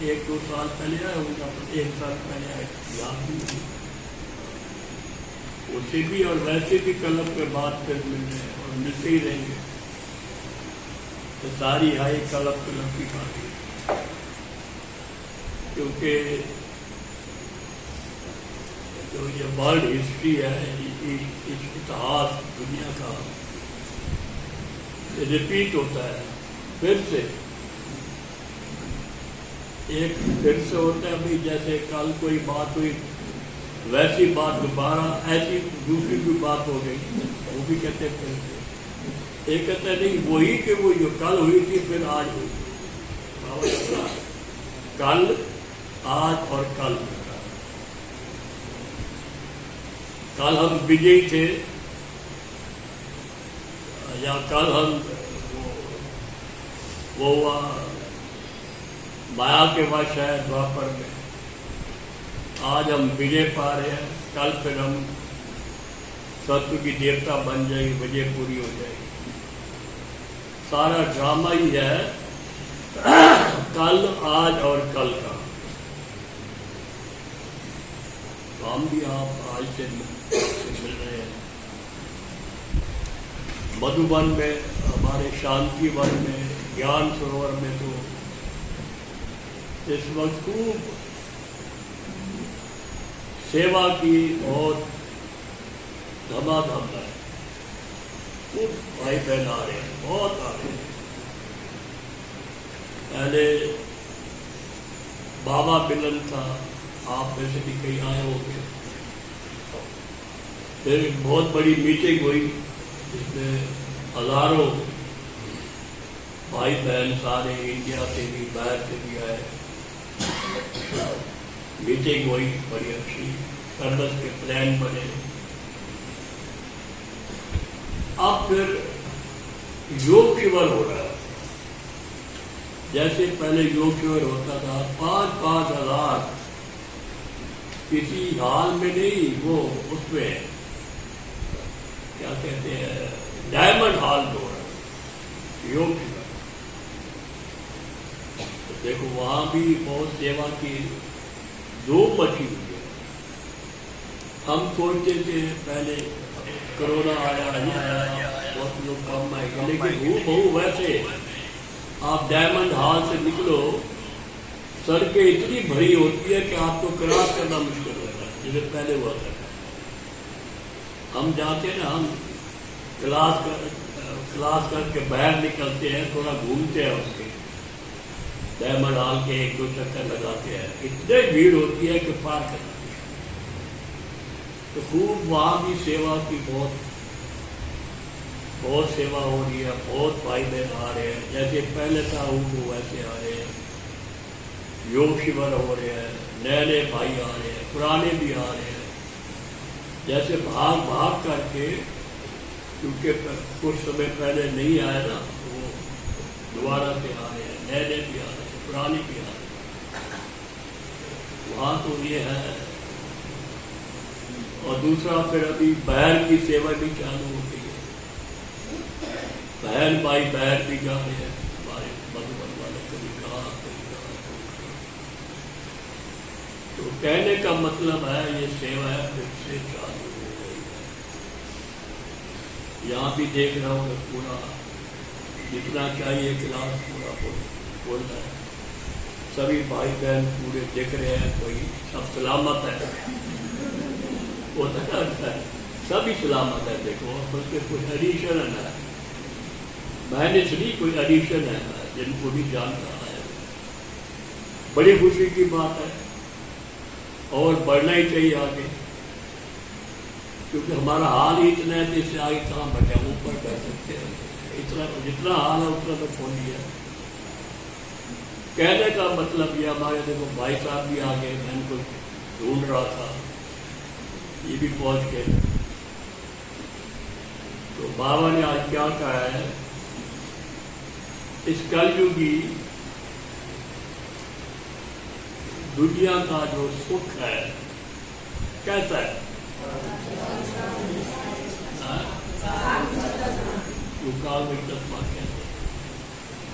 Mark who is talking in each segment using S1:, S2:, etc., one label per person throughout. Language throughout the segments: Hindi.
S1: एक दो साल पहले आए होंगे, अपन 1 साल पहले आए, याद भी नहीं। उसे भी और वैसे भी क्लब के बाद फिर मिल रहे हैं और मिलते ही रहेंगे। तो सारी हाई क्लब की बात है, क्योंकि जो ये वर्ल्ड हिस्ट्री है, इस इतिहास दुनिया का रिपीट होता है फिर से, एक फिर से होता है। भाई जैसे कल कोई बात हुई, वैसी बात दोबारा ऐसी दूसरी कोई बात हो गई, वो भी कहते हैं फिर से। एक कहते हैं नहीं, वही कि वो जो कल हुई थी फिर आज हुई। कल, आज और कल हम विजयी थे, या कल हम वो हुआ माया के वश है द्वापर में, आज हम विजय पा रहे हैं, कल फिर हम सत्य की देवता बन जाएगी, विजय पूरी हो जाएगी। सारा ड्रामा ही है कल, आज और कल का। तो हम भी आप आज से मिल रहे हैं मधुबन में, हमारे शांति वन में, ज्ञान सरोवर में। तो इस वक्त खूब सेवा की बहुत धमाधम है, खूब भाई बहन आ रहे हैं, बहुत आ रहे हैं। पहले बाबा मिलन था, आप में से भी कहीं आए होंगे। फिर एक बहुत बड़ी मीटिंग हुई जिसमें हजारों भाई बहन सारे इंडिया से भी बाहर से भी आए। मीटिंग हुई बड़ी अच्छी, सर्विस के प्लान बने। अब फिर योग शिविर हो रहा है। जैसे पहले योग शिविर होता था 5-5 हजार, किसी हाल में नहीं, वो उसमें क्या कहते हैं डायमंड हॉल में हो रहा है योग शिविर। तो देखो वहां भी बहुत सेवा की धूम मची हुई है। हम सोचते थे पहले कोरोना आया, बहुत लोग कम आएंगे, लेकिन वो वैसे आप डायमंड हॉल से निकलो, सड़कें इतनी भरी होती है कि आपको क्रॉस करना मुश्किल होता है, जैसे पहले हुआ था। हम जाते हैं ना, हम क्लास करके बाहर निकलते हैं, थोड़ा घूमते हैं, उसके डायमंड हॉल के 1-2 चक्कर लगाते हैं, इतनी भीड़ होती है कि पार करना। तो खूब वहाँ भी सेवा की बहुत सेवा हो रही है, बहुत भाई बहन आ रहे हैं। जैसे पहले था वो वैसे आ रहे हैं, योग शिविर हो रहे हैं, नए भाई आ रहे हैं, पुराने भी आ रहे हैं। जैसे भाग करके, क्योंकि कुछ समय पहले नहीं आए ना, वो दोबारा से आ रहे हैं, नए भी आ रहे हैं, पुराने भी आ रहे हैं। वहाँ तो ये है। और दूसरा फिर अभी बहर की सेवा भी चालू हो गई है, बहन भाई बहर भी जा रहे हैं हमारे मधुबन वाले, कभी कहा। तो कहने का मतलब है ये सेवा फिर से चालू हो गई है। यहाँ भी देख रहा हूँ पूरा जितना चाहिए क्लास पूरा बोल रहा है, सभी भाई बहन पूरे दिख रहे हैं, कोई सब सलामत है, वो है सभी सलामत है। देखो उसके कोई एडिशन है, मैंने इसलिए कोई एडिशन है जिनको भी जानता है, बड़ी खुशी की बात है। और बढ़ना ही चाहिए आगे, क्योंकि हमारा हाल ही इतना है, इससे आगे कहाँ बढ़े, ऊपर बढ़ सकते हैं। इतना जितना हाल है उतना तो फोन लिया। कहने का मतलब ये, हमारे देखो भाई साहब भी आ गए, मैं इनको ढूंढ रहा था, ये भी पहुंच गए। तो बाबा ने आज क्या कहा है, इस कलयुगी दुनिया का जो सुख है कैसा है,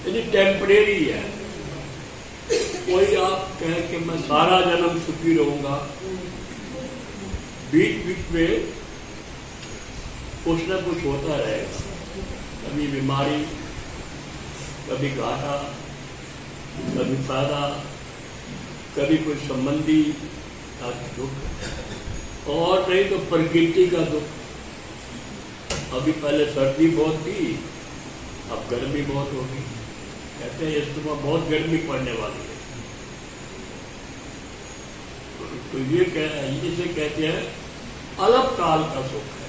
S1: यानी टेम्परेरी है। कोई आप कहे कि मैं सारा जन्म सुखी रहूंगा, बीच बीच में कुछ ना कुछ होता रहेगा, कभी बीमारी, कभी घाटा, कभी फायदा, कभी कोई संबंधी का दुख, और नहीं तो प्रकृति का दुख। अभी पहले सर्दी बहुत थी, अब गर्मी बहुत होगी। कहते हैं इस समय बहुत गर्मी पड़ने वाली है। तो ये इसे कहते हैं अल्पकाल का सुख है।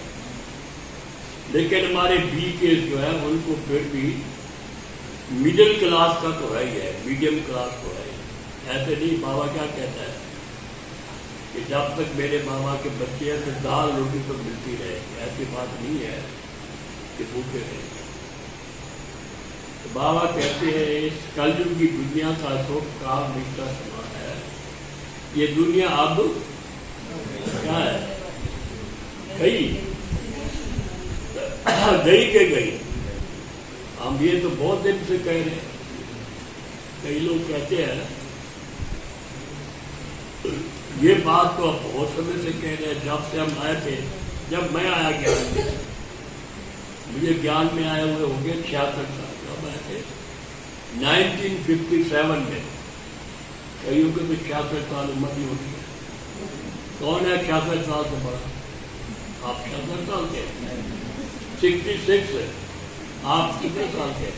S1: लेकिन हमारे बी के जो है उनको फिर भी मिडिल क्लास का तो है ही है, मीडियम क्लास तो है। ऐसे नहीं, बाबा क्या कहता है कि जब तक मेरे बाबा के बच्चे हैं तो दाल रोटी तो मिलती रहेगी। ऐसी बात नहीं है कि भूखे रहेंगे। तो बाबा कहते हैं इस कलयुग की दुनिया का सुख काल निष्ठा समान है। ये दुनिया अब क्या है? गई गई के गई। हम ये तो बहुत दिन से कह रहे हैं। कई लोग कहते हैं, ये बात तो अब बहुत समय से कह रहे हैं, जब से हम आए थे, जब मैं आया ज्ञान में, मुझे ज्ञान में आए हुए हो गए 66 साल। कब आए थे? 1957 में। कईयों के तो 66 साल उम्र भी होती है। कौन है 66 साल से बड़ा? आप 66 साल के? 66 है। आप कितने साल के?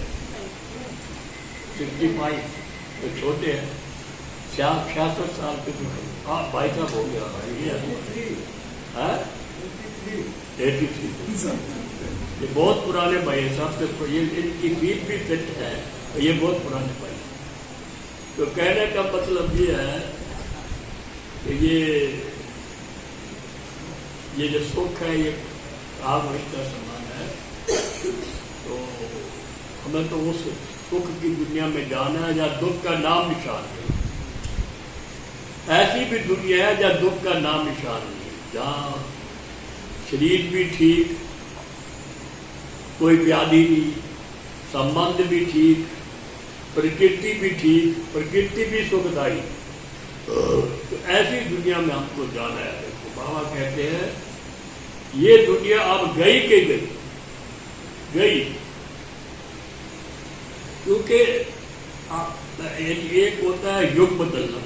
S1: 65। तो छोटे हैं। 66 साल के तो आप भाई साहब हो गया। है 83। ये बहुत पुराने भाई साहब से, ये इनकी फीस भी फिट है, ये बहुत पुराने भाई। तो कहने का मतलब ये है कि ये जो सुख है ये आग रिश्ता समान है। तो हमें तो उस सुख की दुनिया में जाना है जहाँ दुख का नाम निशान है। ऐसी भी दुनिया है जहाँ दुख का नाम निशान नहीं है, जहाँ शरीर भी ठीक, कोई व्याधि नहीं, संबंध भी ठीक, प्रकृति भी ठीक, प्रकृति भी सुखदायी। तो ऐसी दुनिया में हमको जाना है। देखो बाबा कहते हैं ये दुनिया अब गई के गई, क्योंकि एक होता है युग बदलना,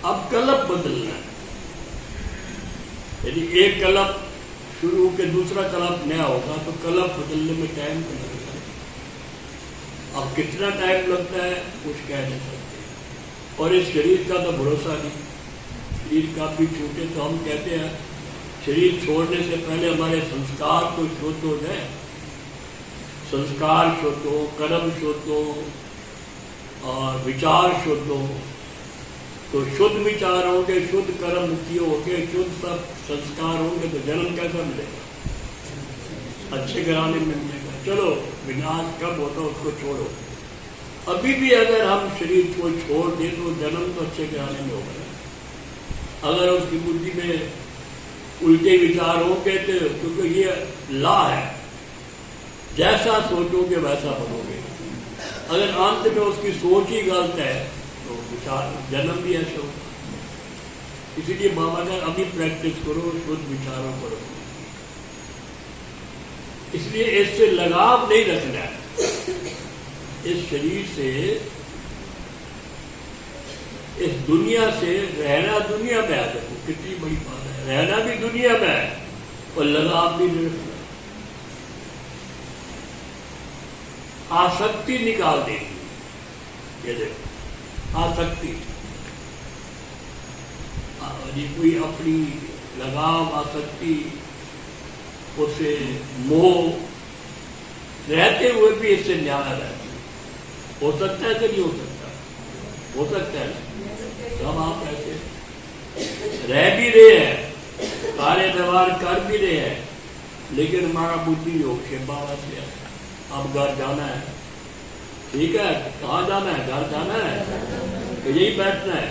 S1: अब कलप बदलना है। यदि एक कलप शुरू होकर दूसरा कलप नया होगा तो कलप बदलने में टाइम तो लगेगा। अब कितना टाइम लगता है कुछ कह नहीं सकते। और इस शरीर का तो भरोसा नहीं, शरीर का भी छूटे तो हम कहते हैं शरीर छोड़ने से पहले हमारे संस्कार तो शुद्ध हो जाए। संस्कार शुद्ध हो, कर्म शुद्ध हो और विचार शुद्ध हो। तो शुद्ध विचार होंगे, शुद्ध कर्म मुक्ति होंगे, शुद्ध सब संस्कार होंगे तो जन्म कैसा मिलेगा? अच्छे घराने में मिलेगा। चलो विनाश कब होता उसको छोड़ो। अभी भी अगर हम शरीर को छोड़ दें तो जन्म तो अच्छे घराने में होगा। अगर उसकी बुद्धि में उल्टे विचार होंगे तो, क्योंकि ये ला है, जैसा सोचोगे वैसा बनोगे। अगर अंत में उसकी सोच ही गलत है तो विचार जन्म भी ऐसा होगा। इसीलिए बाबा ने अभी प्रैक्टिस करो, शुद्ध विचारों करो। इसलिए इससे लगाव नहीं रखना है। इस शरीर से, इस दुनिया से रहना दुनिया में है। देखो कितनी बड़ी बात है, रहना भी दुनिया में है और लगाव भी नहीं रखना। आसक्ति निकाल देगी। ये देखो आसक्ति, ये कोई अपनी लगाव, आसक्ति, उसे मोह रहते हुए भी इससे न्यारा रहती है। हो सकता है कि नहीं हो सकता? हो सकता है। सब आप ऐसे रह भी रहे हैं, कार्य व्यवहार कर भी रहे हैं, लेकिन हमारा बुद्धि योग से बाबा से अब घर जाना है। ठीक है, कहाँ जाना है? घर जाना है तो यही बैठना है।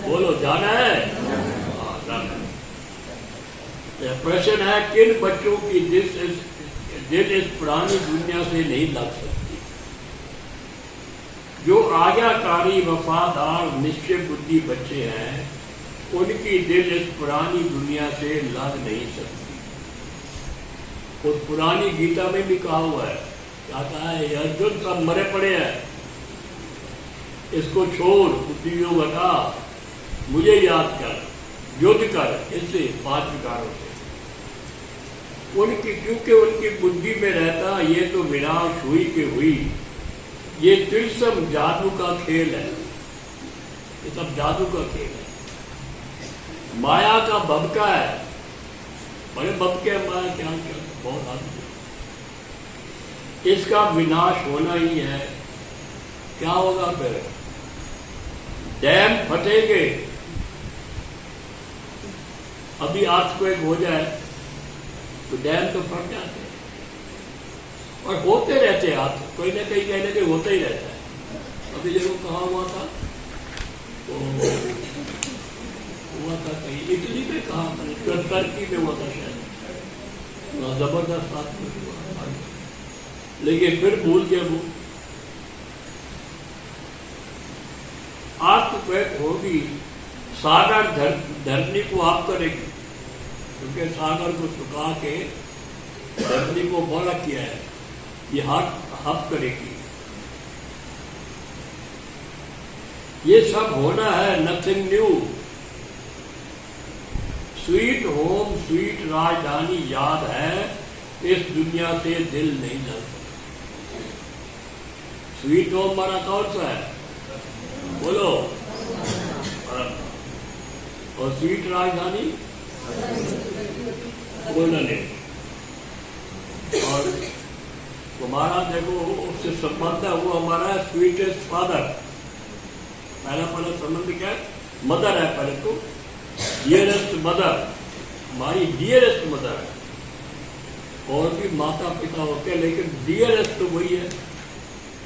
S1: बोलो जाना है? हाँ जाना है। प्रश्न है किन बच्चों की दिल इस पुरानी दुनिया से नहीं लग सकती? जो आज्ञाकारी वफादार निश्चय बुद्धि बच्चे हैं, उनकी दिल इस पुरानी दुनिया से लग नहीं सकती। और पुरानी गीता में भी कहा हुआ है, क्या कहा है? अर्जुन सब मरे पड़े हैं, इसको छोड़, पृथ्वी को हटा, मुझे याद कर, युद्ध कर इससे 5 विकारों से। उनकी, क्योंकि उनकी बुद्धि में रहता ये तो विनाश हुई कि हुई, ये तिरसम जादू का खेल है, ये सब जादू का खेल है, माया का भबका है। बड़े भबके माया क्या क्या बहुत आदमी, इसका विनाश होना ही है। क्या होगा फिर? डैम फटेंगे। अभी अर्थक्वेक हो जाए तो डैम तो फट जाते हैं, और होते रहते हैं, हाथ कोई ना कहीं कहने के होता ही रहता है। अभी जरूर कहा हुआ था, तो हुआ था कहीं इटली में, कहा था टर्की में हुआ था शायद, जबरदस्त बात हुआ, लेकिन फिर भूल गया वो। अर्थक्वेक होगी, सागर धरनी को आप करेगी, क्योंकि सागर को सुखा के धरनी को बड़ा किया है, ये हप करेगी। ये सब होना है, nothing new. Sweet home, sweet राजधानी याद है, इस दुनिया से दिल नहीं लगता। स्वीट होम हमारा कौन सा है? बोलो। और स्वीट राजधानी बोलना नहीं। और हमारा देखो उससे संबंध है, वो हमारा स्वीटेस्ट फादर। पहला संबंध क्या है? मदर है पहले तो, डियरेस्ट मदर, हमारी डियरेस्ट मदर है। और भी माता पिता होते हैं, लेकिन डियरेस्ट तो वही है।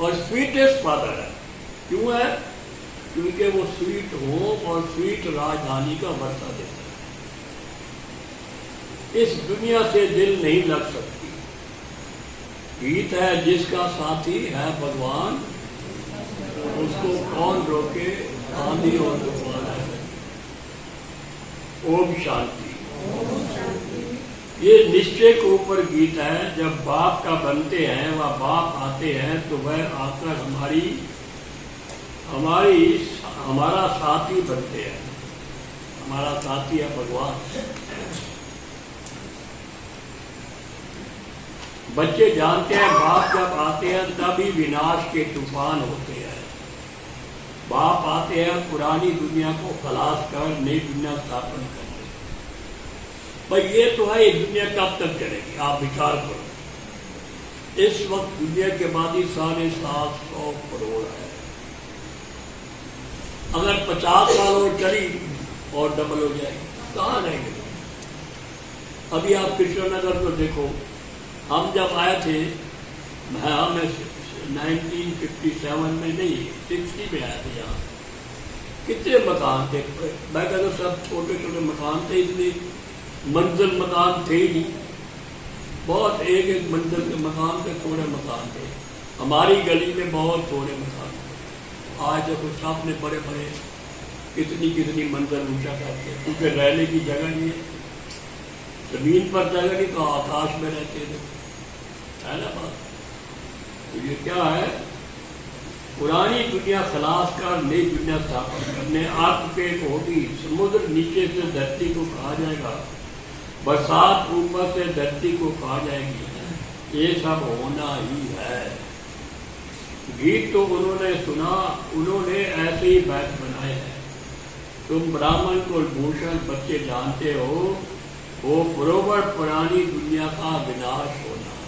S1: और स्वीटेस्ट फादर है, क्यों है? क्योंकि वो स्वीट होम और स्वीट राजधानी का वर्षा देता है। इस दुनिया से दिल नहीं लग सकती। गीत है, जिसका साथी है भगवान, उसको कौन रोके, आंधी और तूफान है। ओम शांति। ये निश्चय के ऊपर गीत है। जब बाप का बनते हैं, वह बाप आते हैं, तो वह आकर हमारा साथी बनते हैं। हमारा साथी है भगवान। बच्चे जानते हैं, बाप जब आते हैं तभी विनाश के तूफान होते हैं। बाप आते हैं पुरानी दुनिया को खलास कर नई दुनिया स्थापन करते। पर ये तो है, ये दुनिया कब तक चलेगी? आप विचार करो। इस वक्त दुनिया की आबादी 750 करोड़ है। अगर 50 साल और चली और डबल हो जाएगी, कहाँ रहेंगे? अभी आप कृष्णनगर को देखो, हम जब आए थे, मैं 1957 में नहीं, 60 में आए थे यहाँ। कितने मकान थे? मैं कहता हूँ सब छोटे छोटे मकान थे, इसलिए मंजिल मकान थे ही नहीं। बहुत एक मंजिल के मकान थे, थोड़े मकान थे। हमारी गली में बहुत थोड़े मकान थे। आज देखो सामने बड़े बड़े कितनी मंजिल ऊंचा करते हैं, क्योंकि रहने की जगह नहीं है। जमीन पर जगह नहीं तो आकाश में रहते थे, है ना बात? तो ये क्या है? पुरानी दुनिया खलास कर नई दुनिया स्थापन करने। अर्थक्वेक होगी, समुद्र नीचे से धरती को खा जाएगा, बरसात ऊपर से धरती को खा जाएगी। ये सब होना ही है। गीत तो उन्होंने सुना, उन्होंने ऐसे ही बैठ बनाए हैं। तुम ब्राह्मण कुलभूषण बच्चे जानते हो, वो बरोबर पुरानी दुनिया का विनाश होना है।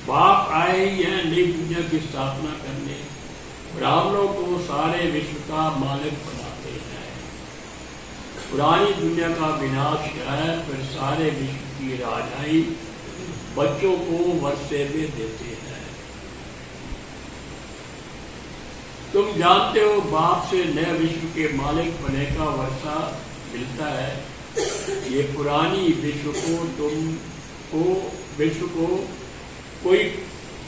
S1: बाप आए ही हैं नई दुनिया की स्थापना करने। ब्राह्मणों को सारे विश्व का मालिक बनाते हैं। पुरानी दुनिया का विनाश है, फिर सारे विश्व की राजाई बच्चों को वर्षे में देते हैं। तुम जानते हो, बाप से नए विश्व के मालिक बनने का वर्षा मिलता है। ये पुरानी विश्व को कोई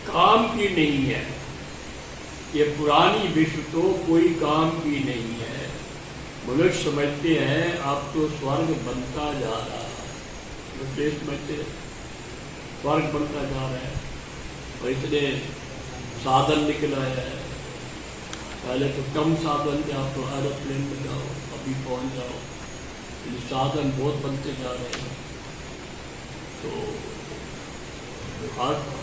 S1: काम की नहीं है। ये पुरानी विश्व तो कोई काम की नहीं है। मनुष्य समझते हैं अब तो स्वर्ग बनता जा रहा है, देश समझते हैं स्वर्ग बनता जा रहा है और इतने साधन निकल आए हैं। पहले तो कम साधन थे, आप तो एरोप्लेन में जाओ अभी पहुंच जाओ, साधन बहुत बनते जा रहे हैं। तो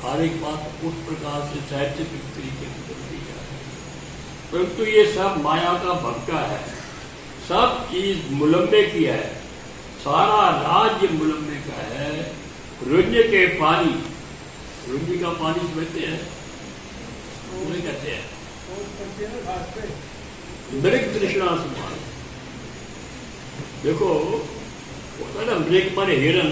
S1: हर एक बात उस प्रकार से साइंटिफिक तरीके से बनती जा रही है, परंतु ये सब माया का भक्का है। सब चीज मुलम्बे की है, सारा राज्य मुलम्बे का है। रुंज के पानी, रुंज का पानी समझते हैं, उन्हें कहते हैं मृग तृष्णा समान। देखो होता है ना, मृग माने हिरन,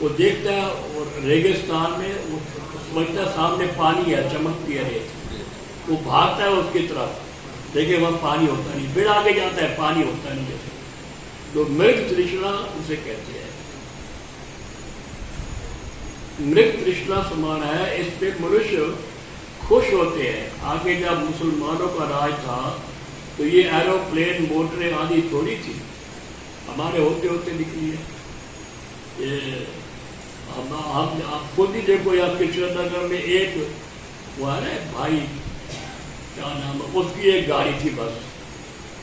S1: वो देखता है और रेगिस्तान में वो समझता है सामने पानी है, चमकती है रेत, वो भागता है उसकी तरफ, देखिए वह पानी होता नहीं, फिर आगे जाता है, पानी होता नहीं जैसे। तो मृग तृष्णा उसे कहते हैं, मृग तृष्णा समान है। इस पे मनुष्य खुश होते हैं। आगे जब मुसलमानों का राज था तो ये एरोप्लेन मोटरें आदि थोड़ी थी, हमारे होते होते निकली है। ये हम आप खुद ही देखो, या कृष्णनगर में एक वो है ना भाई, क्या नाम है उसकी, एक गाड़ी थी बस,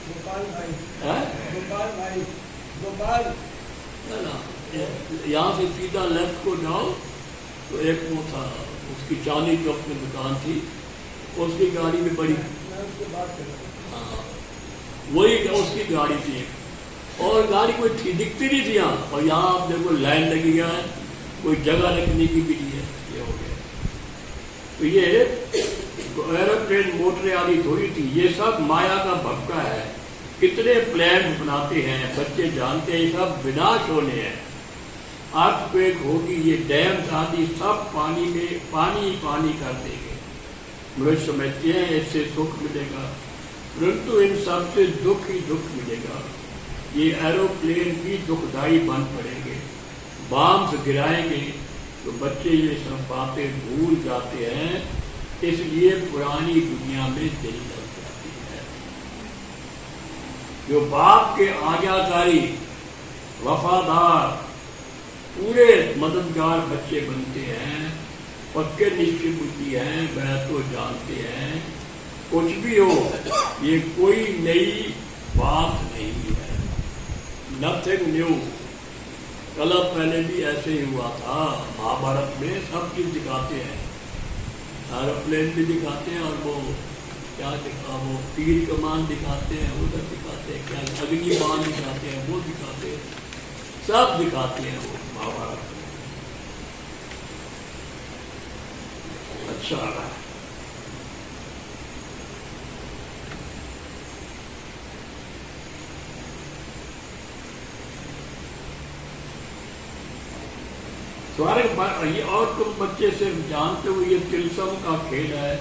S1: गोपाल भाई, गोपाल ना, यहाँ से सीधा लेफ्ट को जाओ तो एक वो था, उसकी चांदी चौक में दुकान थी, उसकी गाड़ी में बड़ी, हाँ वही उसकी गाड़ी थी। और गाड़ी कोई थी दिखती नहीं थी यहाँ, और यहाँ आप देखो लाइन लगी गया है, कोई जगह रखने की भी नहीं है, ये हो गया। तो ये एरोप्लेन मोटरें आदि थोड़ी थी, ये सब माया का भक्का है। कितने प्लान बनाते हैं, बच्चे जानते हैं सब विनाश होने हैं। अर्थक्वेक होगी, ये डैम आदि सब पानी में पानी कर देंगे। मनुष्य समझते हैं इससे सुख मिलेगा, परंतु इन सब से दुख ही दुख मिलेगा। ये एरोप्लेन भी दुखदायी बन पड़ेंगे, बॉम्ब गिराएंगे तो बच्चे ये सब बातें भूल जाते हैं, इसलिए पुरानी दुनिया में दिल लग जाती है। जो बाप के आज्ञाकारी वफादार पूरे मददगार बच्चे बनते हैं, पक्के निश्चय बुद्धि हैं, वह तो जानते हैं कुछ भी हो ये कोई नई बात नहीं है, नथिंग न्यू। कल पहले भी ऐसे ही हुआ था, महाभारत में सब चीज दिखाते हैं, एरोप्लेन भी दिखाते हैं, और वो क्या दिखा, वो तीर कमान दिखाते हैं, उधर दिखाते हैं, क्या अग्निबाण दिखाते हैं, वो दिखाते हैं, सब दिखाते हैं वो महाभारत में। अच्छा रहा है। स्वर्ग, और तुम बच्चे सिर्फ जानते हो ये तिलसम का खेल है,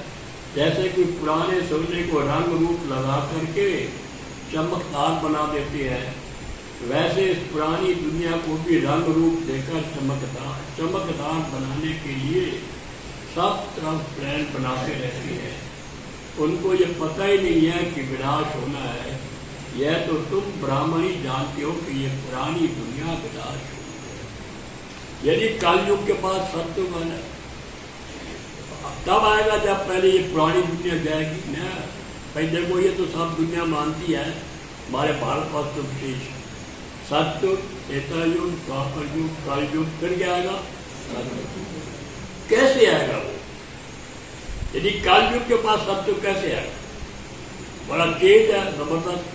S1: जैसे कि पुराने सोने को रंग रूप लगा करके चमकदार बना देते हैं, वैसे इस पुरानी दुनिया को भी रंग रूप देकर चमकदार बनाने के लिए सब तरफ प्लान बनाते रहते हैं। उनको ये पता ही नहीं है कि विनाश होना है। यह तो तुम ब्राह्मण ही जानते हो कि ये पुरानी दुनिया विनाश होगी। यदि कलयुग के पास सत्ययुग है तब आएगा जब पहले ये पुरानी दुनिया जाएगी ना। भाई देखो ये तो सब दुनिया मानती है, हमारे भारत वर्ष तो विशेष सत्युग, त्रेतायुग, द्वापर युग, कलयुग, फिर क्या आएगा? कैसे आएगा वो? यदि कलयुग के पास सत्युग कैसे आएगा? बड़ा चेंज है जबरदस्त।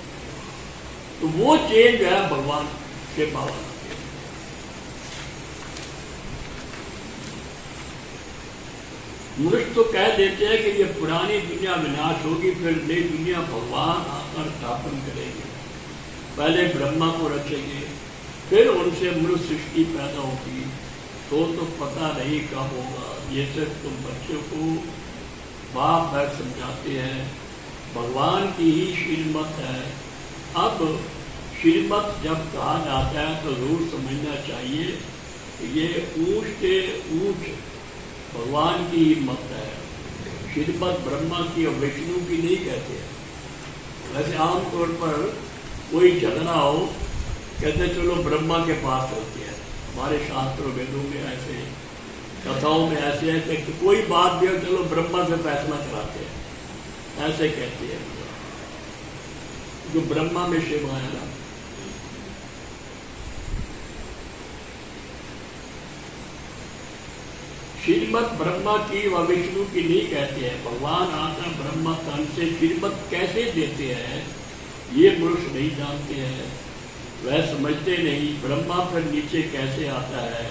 S1: तो वो चेंज है भगवान के पास। मनुष्य तो कह देते हैं कि ये पुरानी दुनिया विनाश होगी, फिर नई दुनिया भगवान आकर स्थापन करेंगे। पहले ब्रह्मा को रचेंगे, फिर उनसे मनुष्य सृष्टि पैदा होगी। तो पता नहीं कब होगा। ये सिर्फ तुम बच्चों को बाप भाई समझाते हैं, भगवान की ही श्रीमत है। अब श्रीमत जब कहा जाता है तो जरूर समझना चाहिए कि ये ऊंच के ऊंच भगवान की मत है, श्रीमद ब्रह्मा की और विष्णु की नहीं कहते हैं। वैसे आमतौर पर कोई झगड़ा हो, कहते चलो ब्रह्मा के पास चलते हैं। हमारे शास्त्रों वेदों में ऐसे, कथाओं में ऐसे है कि कोई बात भी हो चलो ब्रह्मा से फैसला कराते हैं, ऐसे कहते हैं। जो ब्रह्मा में शिव आया ना, श्रीमद ब्रह्मा की व विष्णु की नहीं कहते हैं। भगवान आकर ब्रह्मा तन से श्रीमद कैसे देते हैं ये पुरुष नहीं जानते हैं, वह समझते नहीं। ब्रह्मा पर नीचे कैसे आता है,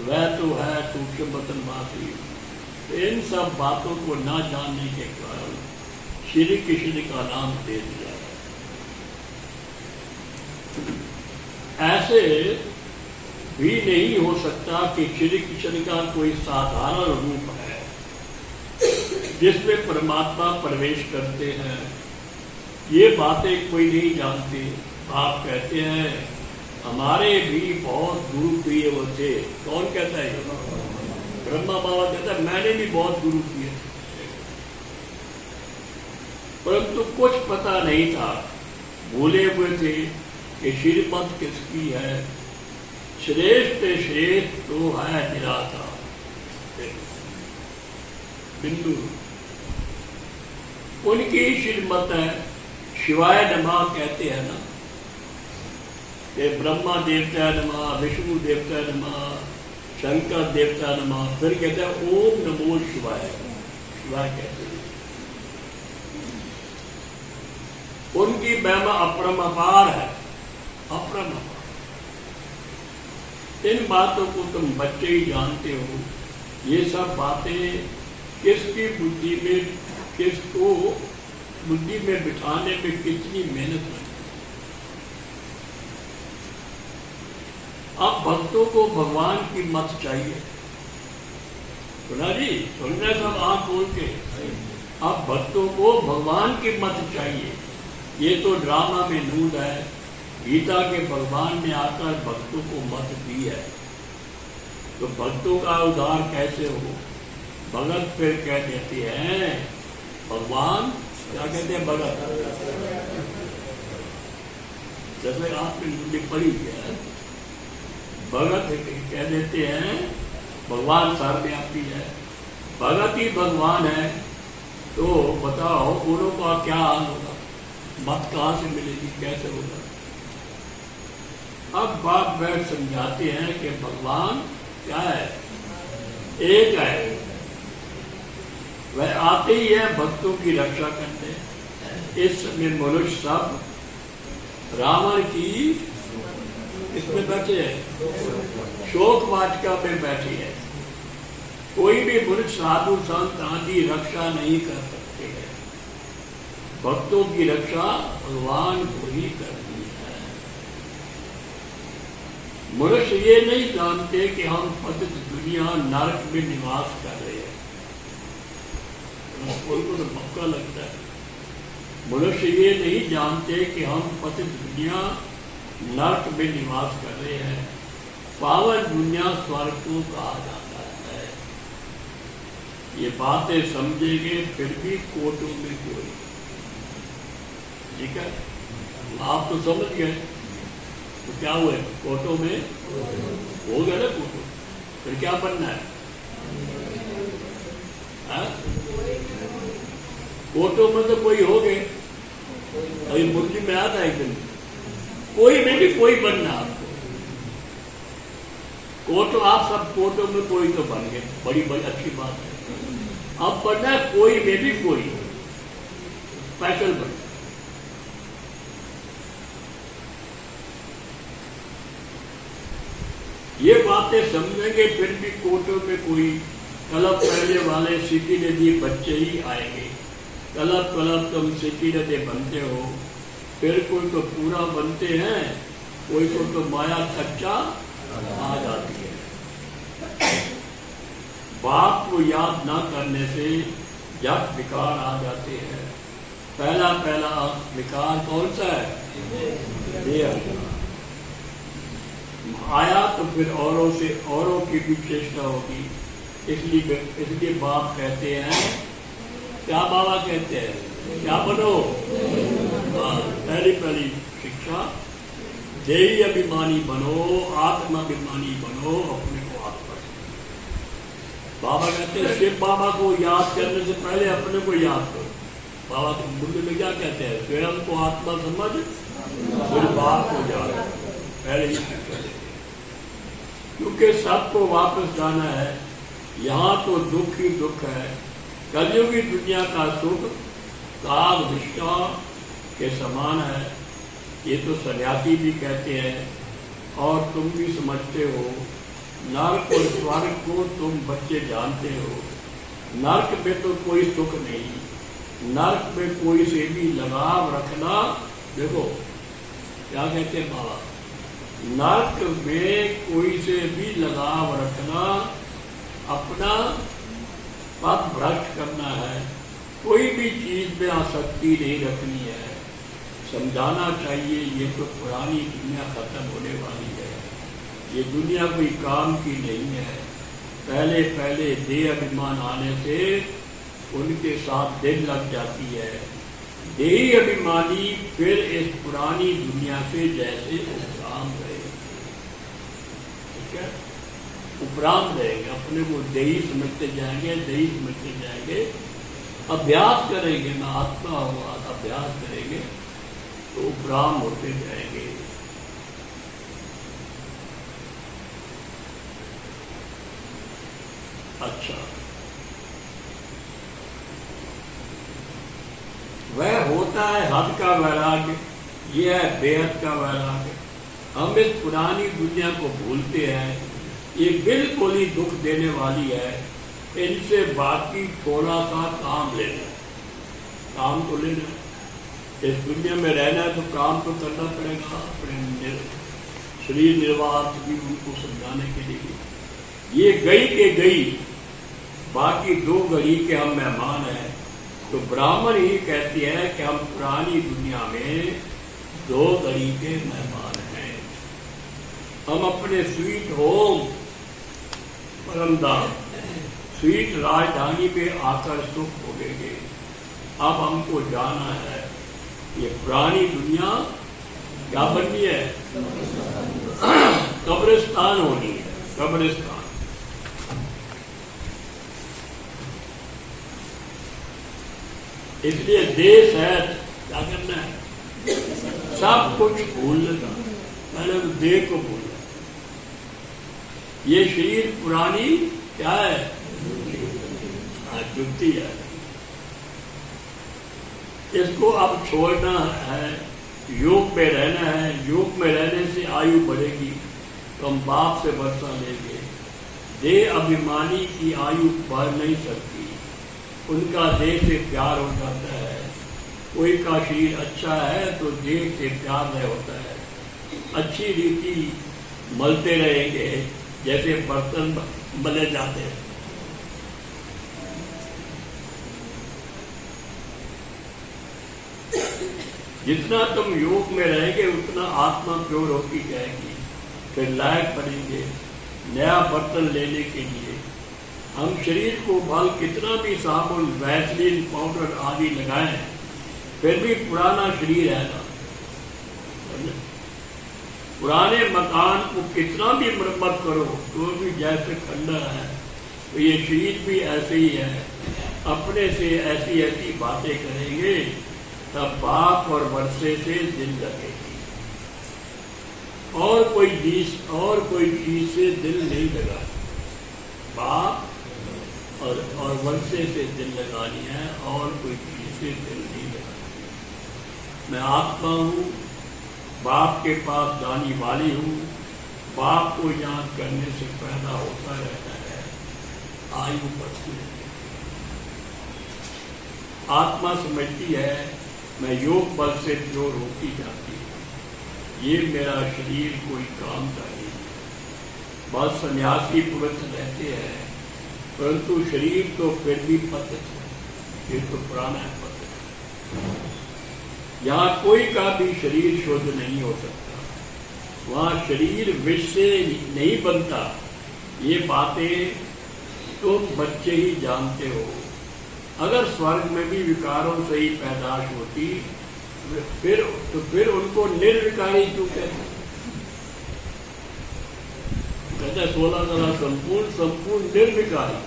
S1: वह तो है सूक्ष्म बतनवासी। इन सब बातों को ना जानने के कारण श्री कृष्ण का नाम दे दिया है। ऐसे भी नहीं हो सकता कि श्री कृष्ण का कोई साधारण रूप है जिसमें परमात्मा प्रवेश करते हैं। ये बातें कोई नहीं जानते। आप कहते हैं हमारे भी बहुत गुरु प्रिय वो थे। कौन कहता है? ब्रह्मा बाबा कहता है मैंने भी बहुत गुरु प्रिय थे, परंतु कुछ पता नहीं था, भूले हुए थे कि श्रीमत किसकी है। श्रेष्ठ श्रेष्ठ तो है निराकार बिंदु, उनकी श्रीमत है। शिवाय नमः कहते हैं ना, ये ब्रह्मा देवता नमः, विष्णु देवता नमः, शंकर देवता नमः, फिर कहते हैं ओम नमो शिवाय। शिवाय कहते हैं। उनकी महिमा अपरंपार है, अपरंपार। इन बातों को तुम बच्चे ही जानते हो। ये सब बातें किसकी बुद्धि में, किसको बुद्धि में बिठाने में कितनी मेहनत लगती। अब भक्तों को भगवान की मत चाहिए। सुना जी, सुन रहे सब आंख खोल के। अब भक्तों को भगवान की मत चाहिए। ये तो ड्रामा में नूड है। गीता के भगवान ने आकर भक्तों को मत दी है, तो भक्तों का उद्धार कैसे हो? भगत फिर कह देते हैं भगवान, क्या कहते हैं भगत, जैसे आपने पढ़ी है, भगत कह देते हैं भगवान सर्वव्यापी है, भगत ही भगवान है। तो बताओ गुरु का क्या हाल होगा? मत कहाँ से मिलेगी, कैसे होगा? अब बाप बैठ समझाते हैं कि भगवान क्या है, एक है। वह आते ही है भक्तों की रक्षा करने। इस समय मनुष्य सब रावण की इसमें बैठे हैं, शोक वाटिका में बैठे हैं। कोई भी मनुष्य साधु संत आदि रक्षा नहीं कर सकते हैं। भक्तों की रक्षा भगवान को ही करनी है। मनुष्य ये नहीं जानते कि हम पतित दुनिया नरक में निवास कर रहे हैं। कोई को तो मौका लगता है। मनुष्य ये नहीं जानते कि हम पतित दुनिया नरक में निवास कर रहे हैं। पावन दुनिया स्वर्ग को कहा जाता है। ये बातें समझेंगे फिर भी कोटों में कोई, ठीक है, आप तो समझ गए। तो क्या हुए? कोटों में हो गया ना कोटो, फिर क्या बनना है? कोटो में तो कोई हो गए। अभी मुर्गी में आता है एकदम, कोई में भी कोई बनना आपको। कोटो आप सब कोटो में कोई तो बन गए, बड़ी बड़ी अच्छी बात है। अब बनना है कोई में भी कोई, स्पेशल बनना। ये बातें समझेंगे फिर भी कोटों में कोई। कलप करने वाले सीखी नदी बच्चे ही आएंगे। कलप कलप तुम सीखी नदी बनते हो, फिर कोई तो पूरा बनते हैं, कोई को तो माया कच्चा आ जाती है। बाप को याद ना करने से जब विकार आ जाते हैं। पहला पहला विकार कौन सा है? देह। आया तो फिर औरों से, औरों की भी चेष्टा होगी। इसलिए बाप कहते हैं, क्या बाबा कहते हैं, क्या बनो? पहली शिक्षा, देही अभिमानी बनो, आत्माभिमानी बनो, अपने को आत्मा। बाबा कहते हैं शिव बाबा को याद करने से पहले अपने को याद करो। बाबा के बुद्ध में क्या कहते हैं, स्वयं को आत्मा समझ फिर बाप को याद करो। पहले ही शिक्षा देते, क्योंकि सबको वापस जाना है। यहाँ तो दुख ही दुख है। कलयुगी दुनिया का सुख काग विष्टा के समान है। ये तो सन्यासी भी कहते हैं और तुम भी समझते हो। नरक और स्वर्ग को तुम बच्चे जानते हो। नरक में तो कोई सुख नहीं। नरक में कोई से भी लगाव रखना, देखो क्या कहते हैं बाबा, नरक में कोई से भी लगाव रखना अपना पथ भ्रष्ट करना है। कोई भी चीज में आसक्ति नहीं रखनी है। समझाना चाहिए ये तो पुरानी दुनिया खत्म होने वाली है। ये दुनिया कोई काम की नहीं है। पहले पहले देह अभिमान आने से उनके साथ दिन लग जाती है। देही अभिमानी फिर इस पुरानी दुनिया से जैसे उपराम रहेंगे, ठीक है, उपराम रहेंगे। अपने को देही समझते जाएंगे, देही समझते जाएंगे। अभ्यास करेंगे, मैं आत्मा हुआ, अभ्यास करेंगे तो उपराम होते जाएंगे। अच्छा, वह होता है हद का वैराग्य, यह है बेहद का वैराग्य। हम इस पुरानी दुनिया को भूलते हैं। ये बिल्कुल ही दुख देने वाली है। इनसे बाकी थोड़ा सा काम लेना, काम तो लेना। इस दुनिया में रहना है तो काम तो करना पड़ेगा। अपने शरीर निर्वाह भी उनको समझाने के लिए ये गई के गई, बाकी 2 घड़ी के हम मेहमान हैं। तो ब्राह्मण ही कहती है कि हम पुरानी दुनिया में 2 घड़ी के मेहमान हैं। हम अपने स्वीट होम परमधाम, स्वीट राजधानी में आकर सुख भोगेंगे। अब हमको जाना है। ये पुरानी दुनिया क्या बननी है? कब्रिस्तान होनी है, कब्रिस्तान। इसलिए देश है, क्या करना है? सब कुछ भूलने का, पहले तो देह को भूलना। ये शरीर पुरानी क्या है? जुगती है। इसको अब छोड़ना है, योग में रहना है। योग में रहने से आयु बढ़ेगी तो हम बाप से वर्षा लेंगे। देह अभिमानी की आयु बढ़ नहीं सकती, उनका देह से प्यार हो जाता है। कोई का शरीर अच्छा है तो देह से प्यार नहीं होता है। अच्छी रीति मलते रहेंगे, जैसे बर्तन मले जाते हैं। जितना तुम योग में रहेंगे उतना आत्मा प्योर होती जाएगी। फिर लायक बनेंगे नया बर्तन लेने के लिए। हम शरीर को भल कितना भी साबुन, वैसलीन, पाउडर आदि लगाएं, फिर भी पुराना शरीर है ना। पुराने मकान को कितना भी मरम्मत करो तो भी जैसे खंडर है, तो ये शरीर भी ऐसे ही है। अपने से ऐसी ऐसी बातें करेंगे तब बाप और वर्षे से दिल लगेगी। और कोई चीज से दिल नहीं लगा। बाप और वर्षे से दिल लगानी है, और कोई चीज से दिल नहीं लगानी। मैं आत्मा हूँ, बाप के पास जाने वाली हूँ। बाप को याद करने से पैदा होता रहता है, आयु बढ़ती है। आत्मा समझती है मैं योग बल से प्योर होती जाती हूँ। ये मेरा शरीर कोई काम का नहीं। बहुत सन्यासी पुरुष रहते हैं, परंतु शरीर तो फिर भी पतित है। ये तो पुराना है, पतित है। यहाँ कोई का भी शरीर शुद्ध नहीं हो सकता। वहाँ शरीर विष से नहीं बनता। ये बातें तुम बच्चे ही जानते हो। अगर स्वर्ग में भी विकारों से ही पैदाश होती फिर उनको निर्विकारी क्यों कहते? कहते 16 तरह संपूर्ण निर्विकारी।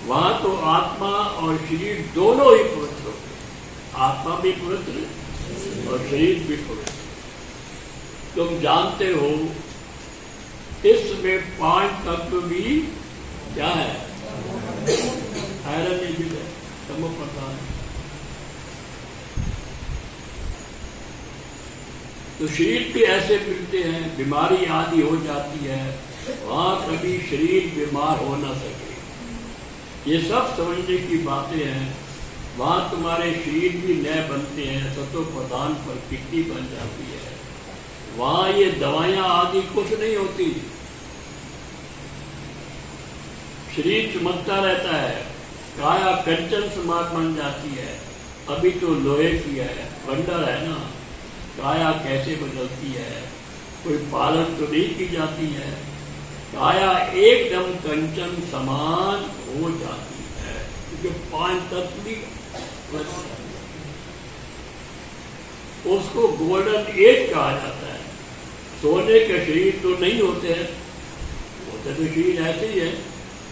S1: वहां तो आत्मा और शरीर दोनों ही पवित्र होते, आत्मा भी पवित्र और शरीर भी पवित्र। तुम जानते हो इसमें 5 तत्व भी क्या है? आयरन भी है, तमो प्रधान। तो शरीर भी ऐसे मिलते हैं, बीमारी आदि हो जाती है, वहां कभी शरीर बीमार हो ना सके। ये सब समझने की बातें हैं। वहां तुम्हारे शरीर भी नए बनते हैं, तत्व प्रधान प्रकृति बन जाती है। वहां ये दवाइयां आदि कुछ नहीं होती। शरीर चमकता रहता है, काया कंचन समान बन जाती है। अभी तो लोहे की है, बंडर है ना। काया कैसे बदलती है, कोई पालन तो नहीं की जाती है। काया एकदम कंचन समान हो जाती है, क्योंकि 5 तत्व भी उसको गोल्डन एज कहा जाता है। सोने के शरीर तो नहीं होते हैं, होते तो शरीर ऐसे ही है,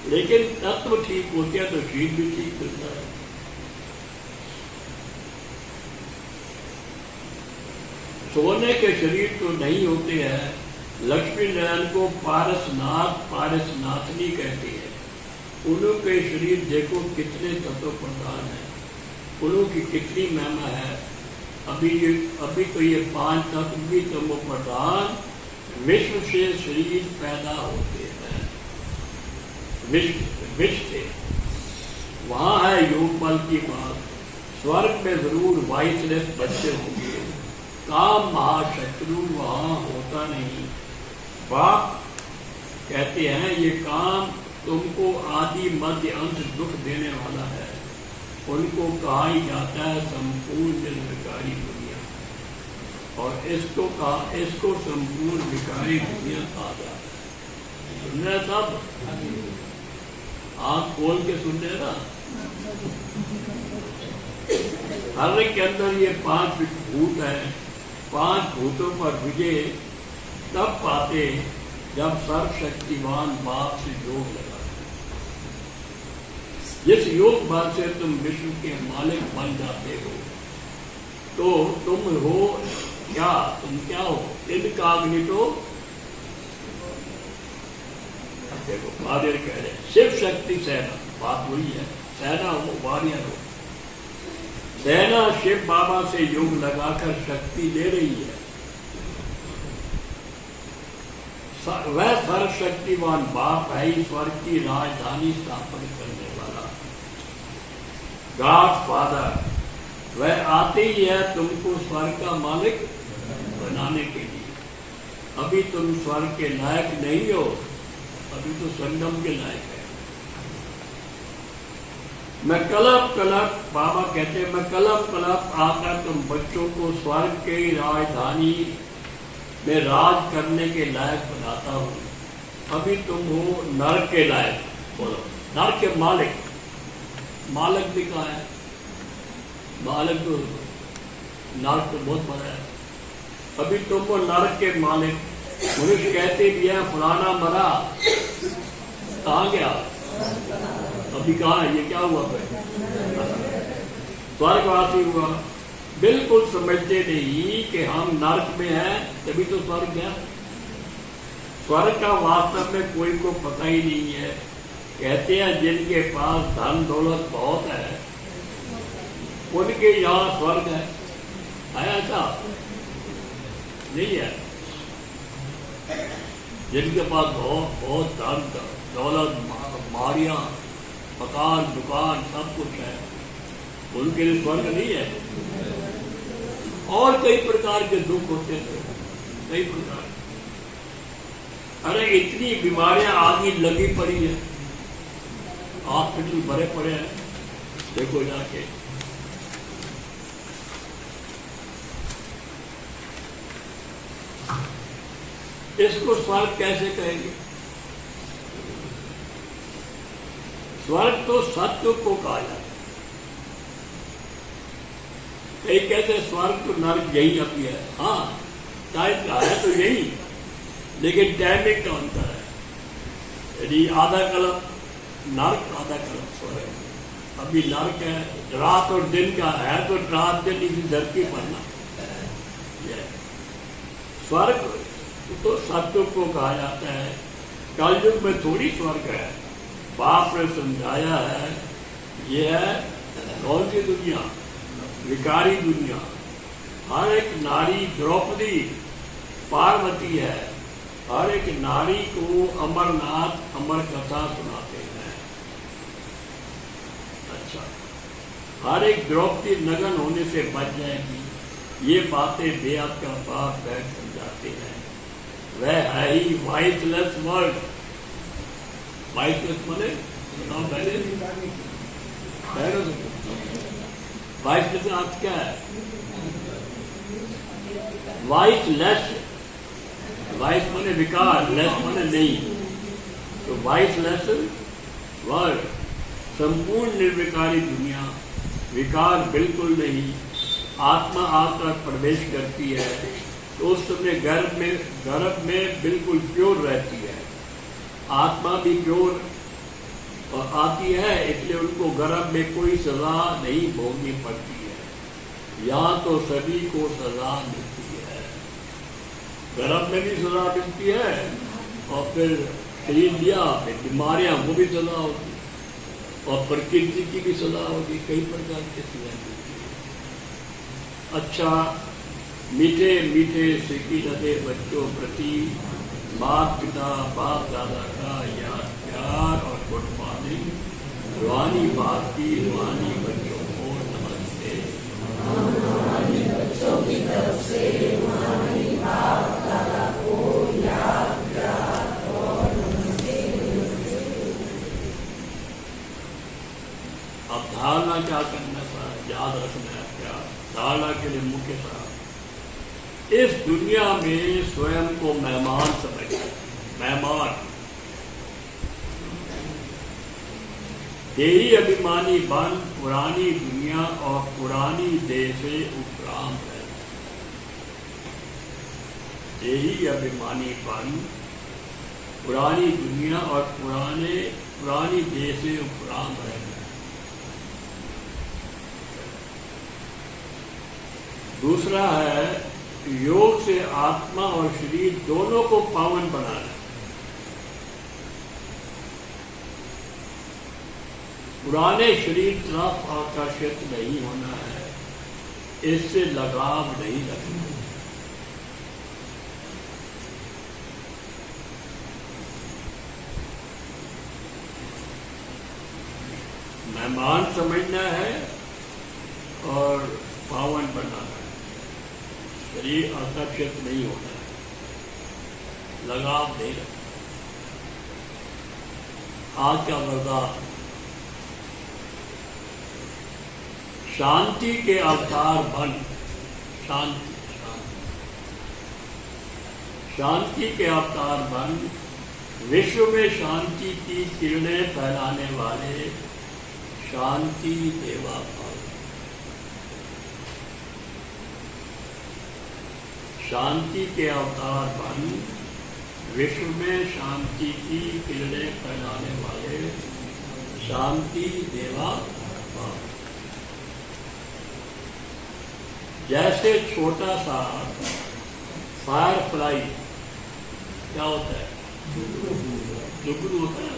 S1: लेकिन तत्व ठीक होते हैं तो शरीर भी ठीक मिलता है। सोने के शरीर तो नहीं होते हैं। लक्ष्मी नारायण को पारसनाथनी कहती है। उनके शरीर देखो कितने तत्व प्रधान है, उनकी कितनी महिमा है। अभी तो ये 5 तत्व भी तमो प्रधान विश्व से शरीर पैदा होते हैं, विश्व से। वहां है योग बल की बात। स्वर्ग में जरूर 22 बच्चे होंगे। काम महाशत्रु वहां होता नहीं। बाप कहते हैं ये काम तुमको आदि मध्य अंत दुख देने वाला है। उनको कहा ही जाता है संपूर्ण निर्विकारी दुनिया, और इसको संपूर्ण विकारी दुनिया कहा जाता है। सुन रहे सब? आंख खोल के सुन रहे ना? हर के अंदर ये 5 भूत है। 5 भूतों पर विजय तब पाते जब सर्वशक्तिमान बाप से योग लगाते। जिस योग बल से तुम विश्व के मालिक बन जाते हो, तो तुम हो क्या? तुम क्या हो? इनकॉग्निटो। देखो महादेव कह रहे शिव शक्ति सेना, बात वही है। सेना हो, वॉरियर हो। सेना शिव बाबा से योग लगाकर शक्ति दे रही है। वह सर्वशक्तिवान बाप है, ईश्वर की राजधानी स्थापन करने वाला गॉड फादर। वह आते ही है तुमको स्वर्ग का मालिक बनाने के लिए। अभी तुम स्वर्ग के लायक नहीं हो, अभी तो संगम के लायक है। मैं कलप बाबा कहते हैं, मैं कलप आकर तुम बच्चों को स्वर्ग के राजधानी में राज करने के लायक बनाता हूँ। अभी तुम हो नरक के लायक। बोलो नरक के मालिक। मालिक भी कहा है? मालिक तो नरक तो बहुत बड़ा है। अभी तुम हो नरक के मालिक। मनुष्य कहते भी है फलाना मरा, कहाँ गया? अभी कहा है? ये क्या हुआ? स्वर्गवासी हुआ। बिल्कुल समझते नहीं कि हम नरक में हैं, तभी तो स्वर्ग गया। स्वर्ग का वास्तव में कोई को पता ही नहीं है। कहते हैं जिनके पास धन दौलत बहुत है उनके यहाँ स्वर्ग है ऐसा नहीं है। जिनके पास बहुत धन दौलत, मारियां, मकान, दुकान सब कुछ है, उनके लिए स्वर्ग नहीं है। और कई प्रकार के दुख होते थे, कई प्रकार। अरे इतनी बीमारियां आदि लगी पड़ी है, हॉस्पिटल भरे पड़े हैं, देखो जाके। इसको स्वर्ग कैसे कहेंगे? स्वर्ग तो सत्य को कहा जाता है। कई कहते हैं स्वर्ग तो नर्क यही अभी है। हाँ, टाइम का है तो यही, लेकिन टाइमिंग का अंतर है। यदि आधा कलप नर्क, आधा कलप स्वर्ग। अभी नर्क है, रात और दिन का है तो रात दिन इसी धरती पर ना। स्वर्ग तो सत्य को कहा जाता है। कलयुग में थोड़ी स्वर्ग है। बाप ने समझाया है, यह है कौन सी दुनिया? विकारी दुनिया। हर एक नारी द्रौपदी पार्वती है। हर एक नारी को अमरनाथ अमर कथा सुनाते हैं। अच्छा, हर एक द्रौपदी नगन होने से बच जाएगी। ये बातें बेअद का बाप बैठ समझाते हैं। वह है ही वाइसलेस वर्ल्ड। वाइसलेस माने वाइसलेस अर्थ क्या है? वाइसलेस, वाइस माने विकार, लेस माने नहीं। तो वाइसलेस वर्ल्ड, संपूर्ण निर्विकारी दुनिया, विकार बिल्कुल नहीं। आत्मा आकर प्रवेश करती है तो उस समय गर्भ में बिल्कुल प्योर रहती है। आत्मा भी प्योर और आती है, इसलिए उनको गर्भ में कोई सजा नहीं भोगनी पड़ती है। यहाँ तो सभी को सजा मिलती है। गर्भ में भी सजा मिलती है और फिर शरीर लिया, फिर बीमारियां, वो भी सजा होगी, और प्रकृति की भी सजा होगी। कई प्रकार की सजा मिलती है। अच्छा, मीठे मीठे सिकी लगे बच्चों प्रति माता पिता बाप दादा का याद प्यार और गुड मॉर्निंग। रूहानी बाप की रूहानी बच्चों को नमस्ते। रूहानी बच्चों की तरफ से रूहानी बाप दादा को याद प्यार और नमस्ते। अब धारणा क्या करना था, याद रखना है क्या? धारणा के लिए मुख्य था, इस दुनिया में स्वयं को मेहमान समझना। मेहमान, देही अभिमानी बन पुरानी दुनिया और पुरानी देह से उपरांत है। देही अभिमानी बन पुरानी दुनिया और पुरानी देह से उपरांत है। दूसरा है योग से आत्मा और शरीर दोनों को पावन बनाना। पुराने शरीर तरफ आकर्षित नहीं होना है, इससे लगाव नहीं रखना। मेहमान समझना है और पावन बनाना है। शरीर आकर्षित नहीं होना है, लगाव नहीं रखना। आज का वरदान, शांति के अवतार बन। शांति, शांति के अवतार बन, विश्व में शांति की किरणें फैलाने वाले शांति देवा भव। शांति के अवतार बन, विश्व में शांति की किरणें फैलाने वाले शांति देवा भव। जैसे छोटा सा फायर फ्लाई क्या होता है? जुगनू होता है।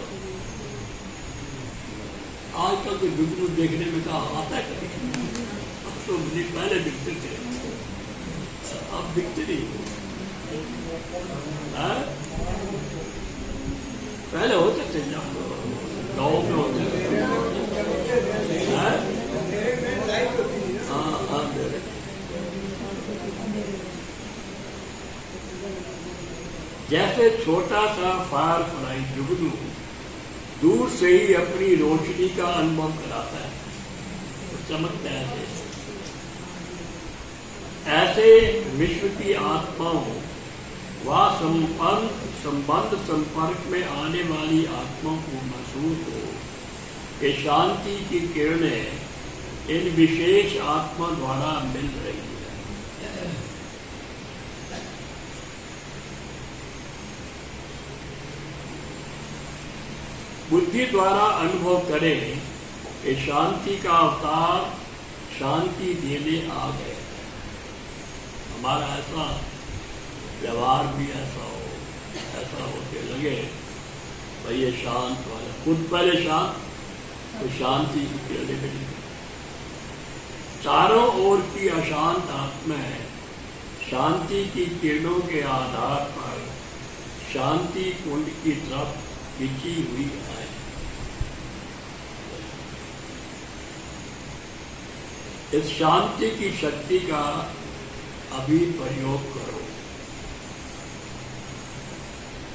S1: आजकल तो जुगनू देखने में कहा आता है कभी, अब तो पहले दिखते थे, अब दिखते नहीं। पहले होते थे, गाँव में होते थे। हाँ, जैसे छोटा सा फायर फ्लाई जुगनू दूर से ही अपनी रोशनी का अनुभव कराता है, तो चमकता है। ऐसे विश्व की आत्माओं व संबंध संपर्क में आने वाली आत्माओं को महसूस हो कि शांति की किरणें इन विशेष आत्मा द्वारा मिल रही है। बुद्धि द्वारा अनुभव करें कि शांति का अवतार शांति देने आ गए। हमारा ऐसा व्यवहार भी ऐसा होते लगे भाई ये शांत वाला, खुद पहले शांत तो शांति की किरणें मिली। चारों ओर की अशांत आत्माएं शांति की किरणों के आधार पर शांति कुंड की तरफ खिंची हुई है। इस शांति की शक्ति का अभी प्रयोग करो।